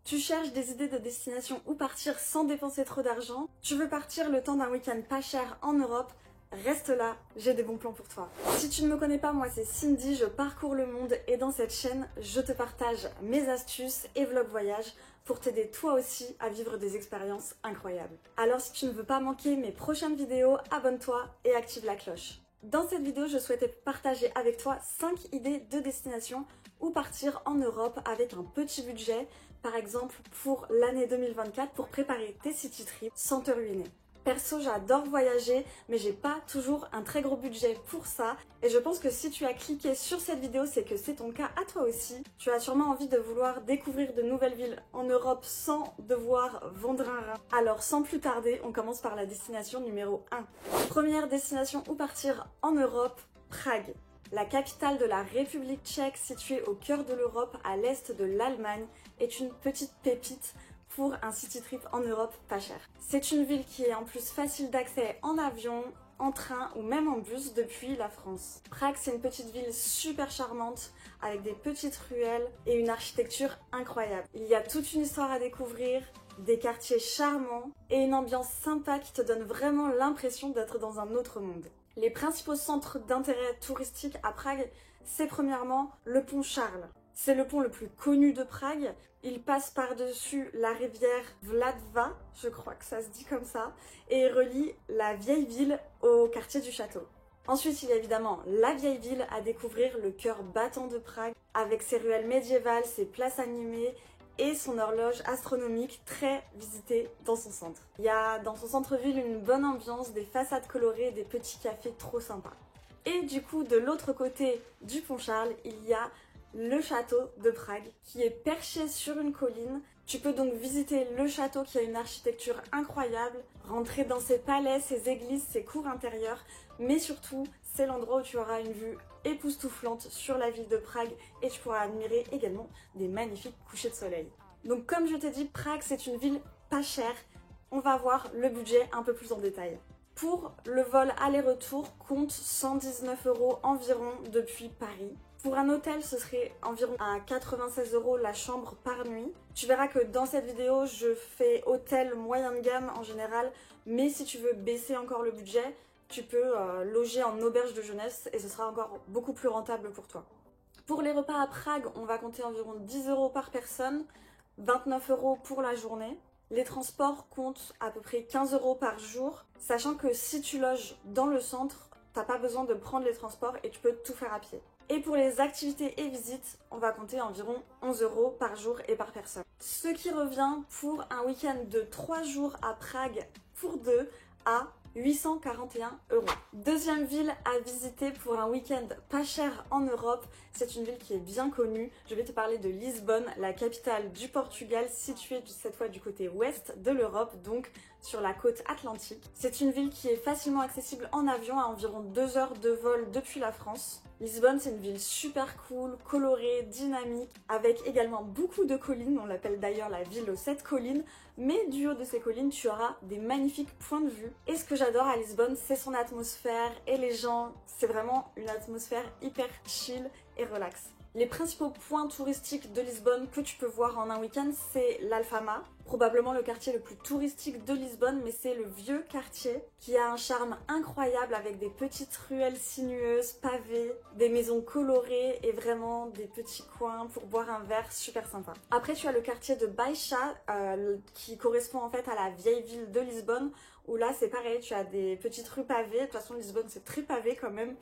Tu cherches des idées de destination où partir sans dépenser trop d'argent? Tu veux partir le temps d'un week-end pas cher en Europe? Reste là, j'ai des bons plans pour toi. Si tu ne me connais pas, moi c'est Cindy, je parcours le monde et dans cette chaîne, je te partage mes astuces et vlogs voyages pour t'aider toi aussi à vivre des expériences incroyables. Alors si tu ne veux pas manquer mes prochaines vidéos, abonne-toi et active la cloche. Dans cette vidéo, je souhaitais partager avec toi 5 idées de destination où partir en Europe avec un petit budget, par exemple pour l'année 2024 pour préparer tes city trips sans te ruiner. Perso, j'adore voyager, mais j'ai pas toujours un très gros budget pour ça. Et je pense que si tu as cliqué sur cette vidéo, c'est que c'est ton cas à toi aussi. Tu as sûrement envie de vouloir découvrir de nouvelles villes en Europe sans devoir vendre un rein. Alors sans plus tarder, on commence par la destination numéro 1. Première destination où partir en Europe, Prague. La capitale de la République tchèque, située au cœur de l'Europe, à l'est de l'Allemagne, est une petite pépite pour un city trip en Europe pas cher. C'est une ville qui est en plus facile d'accès en avion, en train ou même en bus depuis la France. Prague, c'est une petite ville super charmante avec des petites ruelles et une architecture incroyable. Il y a toute une histoire à découvrir, des quartiers charmants et une ambiance sympa qui te donne vraiment l'impression d'être dans un autre monde. Les principaux centres d'intérêt touristique à Prague, c'est premièrement le pont Charles. C'est le pont le plus connu de Prague. Il passe par-dessus la rivière Vltava, je crois que ça se dit comme ça, et relie la vieille ville au quartier du château. Ensuite, il y a évidemment la vieille ville à découvrir, le cœur battant de Prague, avec ses ruelles médiévales, ses places animées et son horloge astronomique très visitée dans son centre. Il y a dans son centre-ville une bonne ambiance, des façades colorées et des petits cafés trop sympas. Et du coup, de l'autre côté du pont Charles, il y a le château de Prague qui est perché sur une colline. Tu peux donc visiter le château qui a une architecture incroyable, rentrer dans ses palais, ses églises, ses cours intérieures, mais surtout c'est l'endroit où tu auras une vue époustouflante sur la ville de Prague et tu pourras admirer également des magnifiques couchers de soleil. Donc comme je t'ai dit, Prague c'est une ville pas chère. On va voir le budget un peu plus en détail. Pour le vol aller-retour, compte 119 € environ depuis Paris. Pour un hôtel, ce serait environ à 96 € la chambre par nuit. Tu verras que dans cette vidéo, je fais hôtel moyen de gamme en général, mais si tu veux baisser encore le budget, tu peux loger en auberge de jeunesse et ce sera encore beaucoup plus rentable pour toi. Pour les repas à Prague, on va compter environ 10 € par personne, 29 € pour la journée. Les transports comptent à peu près 15 € par jour, sachant que si tu loges dans le centre, t'as pas besoin de prendre les transports et tu peux tout faire à pied. Et pour les activités et visites, on va compter environ 11 € par jour et par personne. Ce qui revient pour un week-end de 3 jours à Prague pour deux à 841 €. Deuxième ville à visiter pour un week-end pas cher en Europe, c'est une ville qui est bien connue. Je vais te parler de Lisbonne, la capitale du Portugal, située cette fois du côté ouest de l'Europe, donc sur la côte atlantique. C'est une ville qui est facilement accessible en avion à environ 2 heures de vol depuis la France. Lisbonne, c'est une ville super cool, colorée, dynamique, avec également beaucoup de collines. On l'appelle d'ailleurs la ville aux 7 collines, mais du haut de ces collines, tu auras des magnifiques points de vue. Et ce que j'adore à Lisbonne, c'est son atmosphère et les gens. C'est vraiment une atmosphère hyper chill et relax. Les principaux points touristiques de Lisbonne que tu peux voir en un week-end, c'est l'Alfama, probablement le quartier le plus touristique de Lisbonne, mais c'est le vieux quartier qui a un charme incroyable avec des petites ruelles sinueuses, pavées, des maisons colorées et vraiment des petits coins pour boire un verre super sympa. Après, tu as le quartier de Baixa qui correspond en fait à la vieille ville de Lisbonne, où là c'est pareil, tu as des petites rues pavées. De toute façon, Lisbonne c'est très pavé quand même.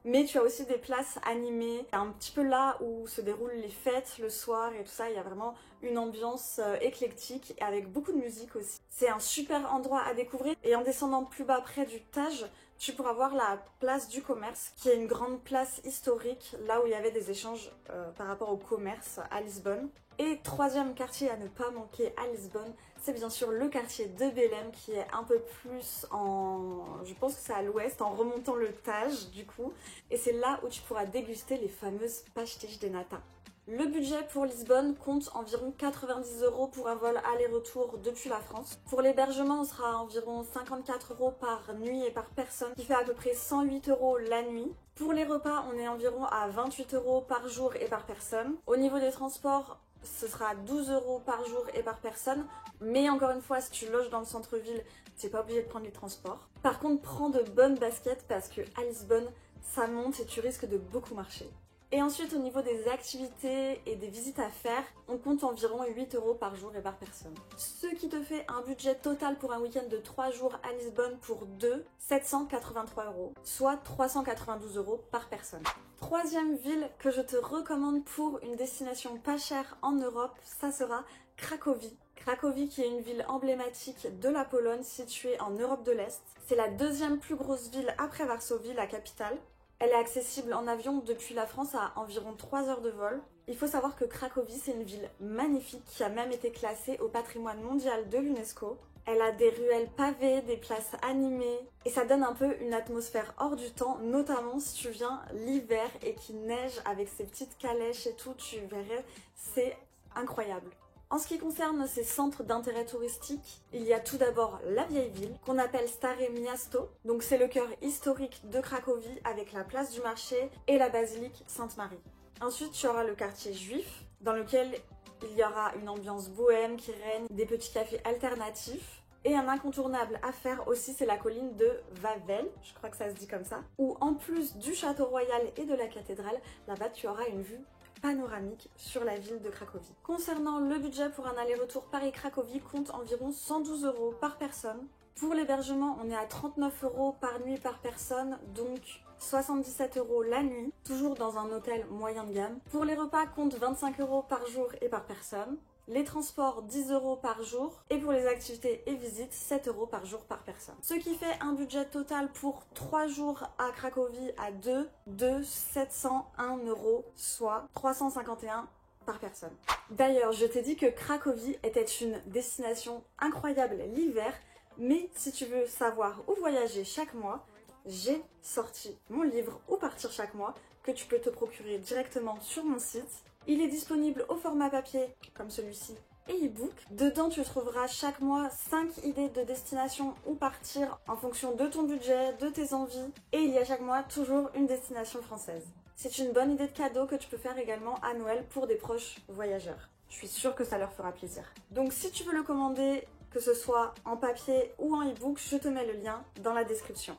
Mais tu as aussi des places animées, un petit peu là où se déroulent les fêtes le soir et tout ça. Il y a vraiment une ambiance éclectique avec beaucoup de musique aussi. C'est un super endroit à découvrir et en descendant plus bas près du Tage, tu pourras voir la place du commerce qui est une grande place historique là où il y avait des échanges par rapport au commerce à Lisbonne. Et troisième quartier à ne pas manquer à Lisbonne, c'est bien sûr le quartier de Belém qui est un peu plus je pense que c'est à l'ouest, en remontant le Tage du coup. Et c'est là où tu pourras déguster les fameuses pastéis de nata. Le budget pour Lisbonne compte environ 90 € pour un vol aller-retour depuis la France. Pour l'hébergement, on sera à environ 54 € par nuit et par personne, qui fait à peu près 108 € la nuit. Pour les repas, on est environ à 28 € par jour et par personne. Au niveau des transports, ce sera 12 € par jour et par personne. Mais encore une fois, si tu loges dans le centre-ville, tu n'es pas obligé de prendre les transports. Par contre, prends de bonnes baskets parce que à Lisbonne, ça monte et tu risques de beaucoup marcher. Et ensuite, au niveau des activités et des visites à faire, on compte environ 8 € par jour et par personne. Ce qui te fait un budget total pour un week-end de 3 jours à Lisbonne pour 783 €, soit 392 € par personne. Troisième ville que je te recommande pour une destination pas chère en Europe, ça sera Cracovie. Cracovie qui est une ville emblématique de la Pologne située en Europe de l'Est. C'est la deuxième plus grosse ville après Varsovie, la capitale. Elle est accessible en avion depuis la France à environ 3 heures de vol. Il faut savoir que Cracovie, c'est une ville magnifique qui a même été classée au patrimoine mondial de l'UNESCO. Elle a des ruelles pavées, des places animées et ça donne un peu une atmosphère hors du temps, notamment si tu viens l'hiver et qu'il neige avec ses petites calèches et tout, tu verrais, c'est incroyable. En ce qui concerne ces centres d'intérêt touristique, il y a tout d'abord la vieille ville, qu'on appelle Stare Miasto. Donc c'est le cœur historique de Cracovie avec la place du marché et la basilique Sainte-Marie. Ensuite, tu auras le quartier juif, dans lequel il y aura une ambiance bohème qui règne, des petits cafés alternatifs. Et un incontournable à faire aussi, c'est la colline de Wawel, je crois que ça se dit comme ça, où en plus du château royal et de la cathédrale, là-bas tu auras une vue panoramique sur la ville de Cracovie. Concernant le budget pour un aller-retour Paris-Cracovie, compte environ 112 € par personne. Pour l'hébergement, on est à 39 € par nuit par personne, donc 77 € la nuit, toujours dans un hôtel moyen de gamme. Pour les repas, compte 25 € par jour et par personne. Les transports, 10 € par jour. Et pour les activités et visites, 7 € par jour par personne. Ce qui fait un budget total pour 3 jours à Cracovie à 2 de 701 €, soit 351 € par personne. D'ailleurs, je t'ai dit que Cracovie était une destination incroyable l'hiver, mais si tu veux savoir où voyager chaque mois, j'ai sorti mon livre Où partir chaque mois, que tu peux te procurer directement sur mon site. Il est disponible au format papier, comme celui-ci, et e-book. Dedans, tu trouveras chaque mois 5 idées de destination où partir en fonction de ton budget, de tes envies. Et il y a chaque mois toujours une destination française. C'est une bonne idée de cadeau que tu peux faire également à Noël pour des proches voyageurs. Je suis sûre que ça leur fera plaisir. Donc si tu veux le commander, que ce soit en papier ou en e-book, je te mets le lien dans la description.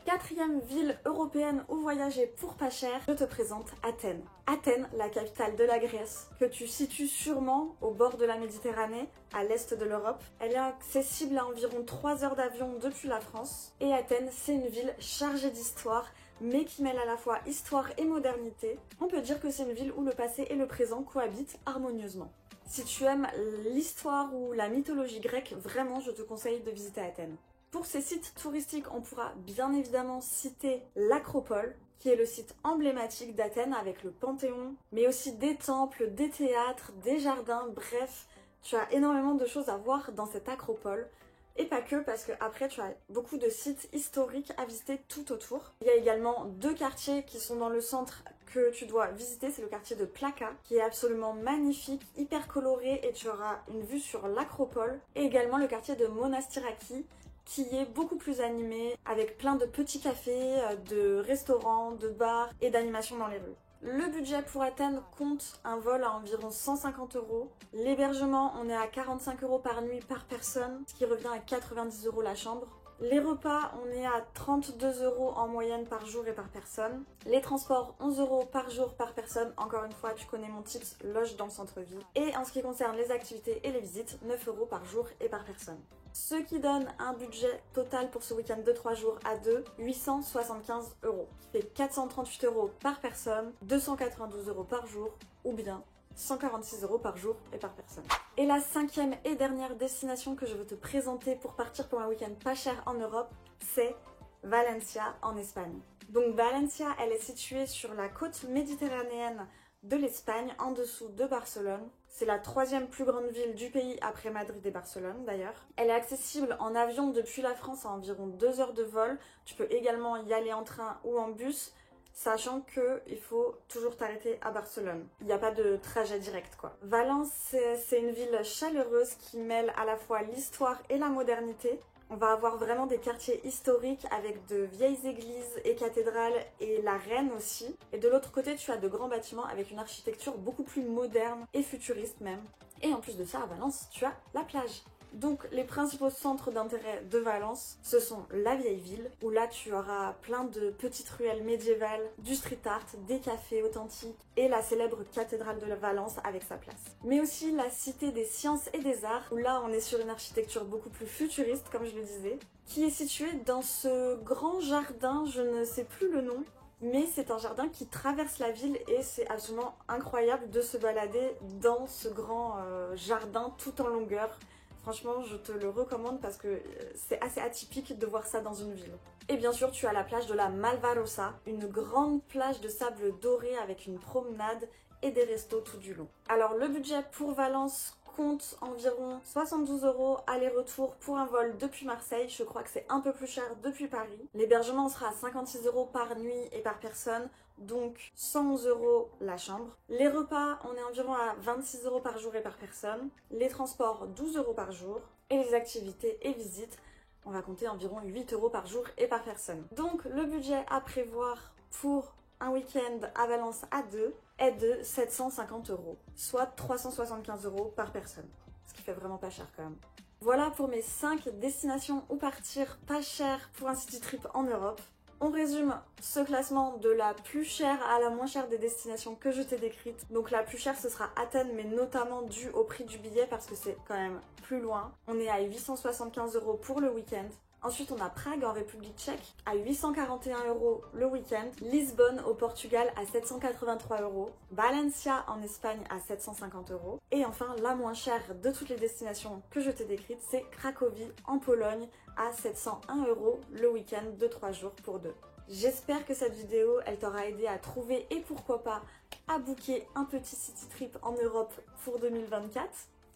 Quatrième ville européenne où voyager pour pas cher, je te présente Athènes. Athènes, la capitale de la Grèce, que tu situes sûrement au bord de la Méditerranée, à l'est de l'Europe. Elle est accessible à environ 3 heures d'avion depuis la France. Et Athènes, c'est une ville chargée d'histoire, mais qui mêle à la fois histoire et modernité. On peut dire que c'est une ville où le passé et le présent cohabitent harmonieusement. Si tu aimes l'histoire ou la mythologie grecque, vraiment, je te conseille de visiter Athènes. Pour ces sites touristiques, on pourra bien évidemment citer l'Acropole, qui est le site emblématique d'Athènes avec le Panthéon, mais aussi des temples, des théâtres, des jardins, bref, tu as énormément de choses à voir dans cette Acropole. Et pas que, parce que après tu as beaucoup de sites historiques à visiter tout autour. Il y a également 2 quartiers qui sont dans le centre que tu dois visiter, c'est le quartier de Plaka, qui est absolument magnifique, hyper coloré, et tu auras une vue sur l'Acropole. Et également le quartier de Monastiraki, qui est beaucoup plus animé, avec plein de petits cafés, de restaurants, de bars et d'animations dans les rues. Le budget pour Athènes compte un vol à environ 150 €. L'hébergement, on est à 45 € par nuit par personne, ce qui revient à 90 € la chambre. Les repas, on est à 32 € en moyenne par jour et par personne. Les transports, 11 € par jour par personne. Encore une fois, tu connais mon tips, loge dans le centre-ville. Et en ce qui concerne les activités et les visites, 9 € par jour et par personne. Ce qui donne un budget total pour ce week-end de 3 jours à 875 €. Qui fait 438 € par personne, 292 € par jour, ou bien 146 € par jour et par personne. Et la 5e et dernière destination que je veux te présenter pour partir pour un week-end pas cher en Europe, c'est Valencia en Espagne. Donc Valencia, elle est située sur la côte méditerranéenne de l'Espagne, en dessous de Barcelone. C'est la 3e plus grande ville du pays après Madrid et Barcelone d'ailleurs. Elle est accessible en avion depuis la France à environ 2 heures de vol. Tu peux également y aller en train ou en bus, sachant qu'il faut toujours t'arrêter à Barcelone. Il n'y a pas de trajet direct quoi. Valence, c'est une ville chaleureuse qui mêle à la fois l'histoire et la modernité, On va avoir vraiment des quartiers historiques avec de vieilles églises et cathédrales et la reine aussi. Et de l'autre côté, tu as de grands bâtiments avec une architecture beaucoup plus moderne et futuriste même. Et en plus de ça, à Valence, tu as la plage. Donc les principaux centres d'intérêt de Valence, ce sont la vieille ville, où là tu auras plein de petites ruelles médiévales, du street art, des cafés authentiques et la célèbre cathédrale de Valence avec sa place. Mais aussi la cité des sciences et des arts, où là on est sur une architecture beaucoup plus futuriste, comme je le disais, qui est située dans ce grand jardin, je ne sais plus le nom, mais c'est un jardin qui traverse la ville et c'est absolument incroyable de se balader dans ce grand jardin tout en longueur. Franchement, je te le recommande parce que c'est assez atypique de voir ça dans une ville. Et bien sûr, tu as la plage de la Malvarosa, une grande plage de sable doré avec une promenade et des restos tout du long. Alors le budget pour Valence compte environ 72 € aller-retour pour un vol depuis Marseille. Je crois que c'est un peu plus cher depuis Paris. L'hébergement sera à 56 € par nuit et par personne, donc 111 € la chambre. Les repas, on est environ à 26 € par jour et par personne. Les transports, 12 € par jour. Et les activités et visites, on va compter environ 8 € par jour et par personne. Donc le budget à prévoir pour un week-end à Valence à deux est de 750 €, soit 375 € par personne, ce qui fait vraiment pas cher quand même. Voilà pour mes 5 destinations où partir pas cher pour un city trip en Europe. On résume ce classement de la plus chère à la moins chère des destinations que je t'ai décrites. Donc la plus chère ce sera Athènes, mais notamment dû au prix du billet parce que c'est quand même plus loin. On est à 875 € pour le week-end. Ensuite, on a Prague en République tchèque à 841 € le week-end, Lisbonne au Portugal à 783 €, Valencia en Espagne à 750 €, et enfin la moins chère de toutes les destinations que je t'ai décrites, c'est Cracovie en Pologne à 701 € le week-end de 3 jours pour deux. J'espère que cette vidéo, elle t'aura aidé à trouver et pourquoi pas à booker un petit city trip en Europe pour 2024.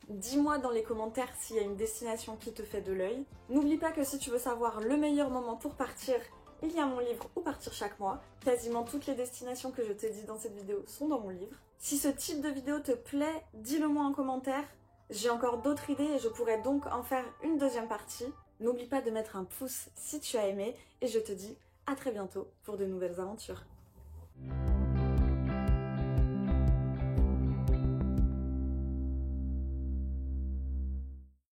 Dis-moi dans les commentaires s'il y a une destination qui te fait de l'œil. N'oublie pas que si tu veux savoir le meilleur moment pour partir, il y a mon livre Où partir chaque mois. Quasiment toutes les destinations que je t'ai dit dans cette vidéo sont dans mon livre. Si ce type de vidéo te plaît, dis-le moi en commentaire. J'ai encore d'autres idées et je pourrais donc en faire une deuxième partie. N'oublie pas de mettre un pouce si tu as aimé et je te dis à très bientôt pour de nouvelles aventures.